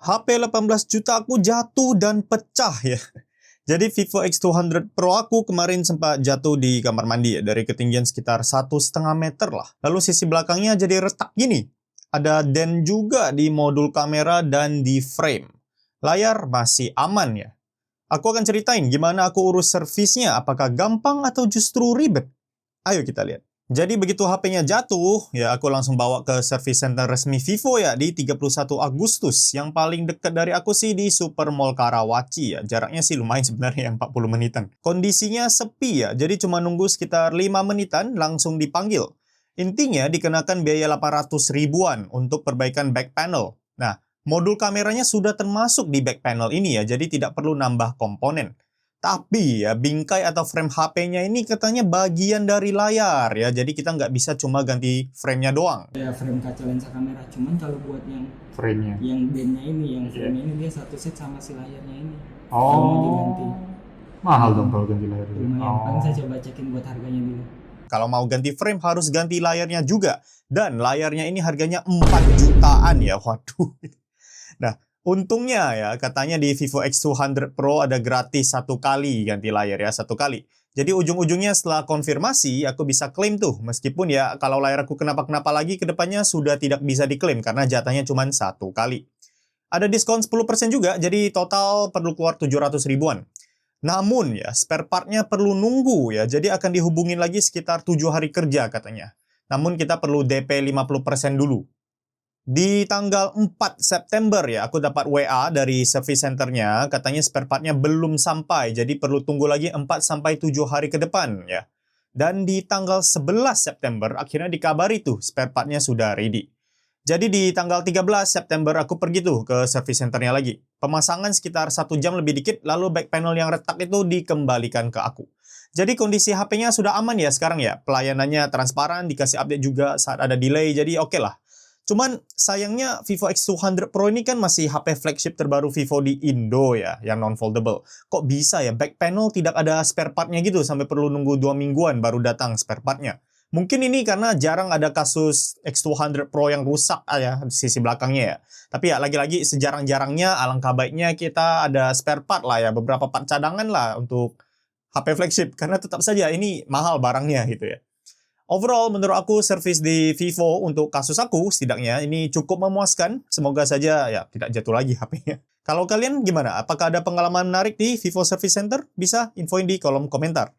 HP 18 juta aku jatuh dan pecah ya. Jadi Vivo X200 Pro aku kemarin sempat jatuh di kamar mandi ya, dari ketinggian sekitar 1,5 meter lah. Lalu sisi belakangnya jadi retak gini. Ada dent juga di modul kamera dan di frame. Layar masih aman ya. Aku akan ceritain gimana aku urus servisnya, apakah gampang atau justru ribet. Ayo kita lihat. Jadi begitu HP-nya jatuh, ya aku langsung bawa ke service center resmi Vivo ya di 31 Agustus. Yang paling dekat dari aku sih di Supermall Karawaci ya. Jaraknya sih lumayan sebenarnya, 40 menitan. Kondisinya sepi ya, jadi cuma nunggu sekitar 5 menitan langsung dipanggil. Intinya dikenakan biaya 800 ribuan untuk perbaikan back panel. Nah, modul kameranya sudah termasuk di back panel ini ya, jadi tidak perlu nambah komponen. Tapi ya, bingkai atau frame HP-nya ini katanya bagian dari layar ya. Jadi kita nggak bisa cuma ganti frame-nya doang. Ya, frame kaca lensa kamera. Cuman kalau buat yang frame-nya, yang band-nya ini, yang frame ini dia satu set sama si layarnya ini. Oh. Kalau mau diganti. Mahal dong kalau ganti layar. Lumayan. Paling saya coba cekin buat harganya dulu. Kalau mau ganti frame harus ganti layarnya juga. Dan layarnya ini harganya 4 jutaan ya. Waduh. Nah, untungnya ya, katanya di Vivo X200 Pro ada gratis 1 kali ganti layar ya, 1 kali. Jadi ujung-ujungnya setelah konfirmasi, aku bisa klaim tuh. Meskipun ya, kalau layar aku kenapa-kenapa lagi, kedepannya sudah tidak bisa diklaim karena jatahnya cuma 1 kali. Ada diskon 10% juga, jadi total perlu keluar 700 ribuan. Namun ya, spare partnya perlu nunggu ya, jadi akan dihubungin lagi sekitar 7 hari kerja katanya. Namun kita perlu DP 50% dulu. Di tanggal 4 September ya, aku dapat WA dari service centernya, katanya spare partnya belum sampai, jadi perlu tunggu lagi 4-7 hari ke depan ya. Dan di tanggal 11 September, akhirnya dikabari tuh spare partnya sudah ready. Jadi di tanggal 13 September aku pergi tuh ke service centernya lagi. Pemasangan sekitar 1 jam lebih dikit, lalu back panel yang retak itu dikembalikan ke aku. Jadi kondisi HP-nya sudah aman ya sekarang ya, pelayanannya transparan, dikasih update juga saat ada delay, jadi oke lah. Cuman sayangnya Vivo X200 Pro ini kan masih HP flagship terbaru Vivo di Indo ya, yang non-foldable. Kok bisa ya back panel tidak ada spare partnya gitu sampai perlu nunggu 2 mingguan baru datang spare partnya. Mungkin ini karena jarang ada kasus X200 Pro yang rusak ya di sisi belakangnya ya. Tapi ya lagi-lagi sejarang-jarangnya alangkah baiknya kita ada spare part lah ya, beberapa part cadangan lah untuk HP flagship. Karena tetap saja ini mahal barangnya gitu ya. Overall, menurut aku, servis di Vivo untuk kasus aku, setidaknya ini cukup memuaskan. Semoga saja ya tidak jatuh lagi HP-nya. Kalau kalian gimana? Apakah ada pengalaman menarik di Vivo Service Center? Bisa infoin di kolom komentar.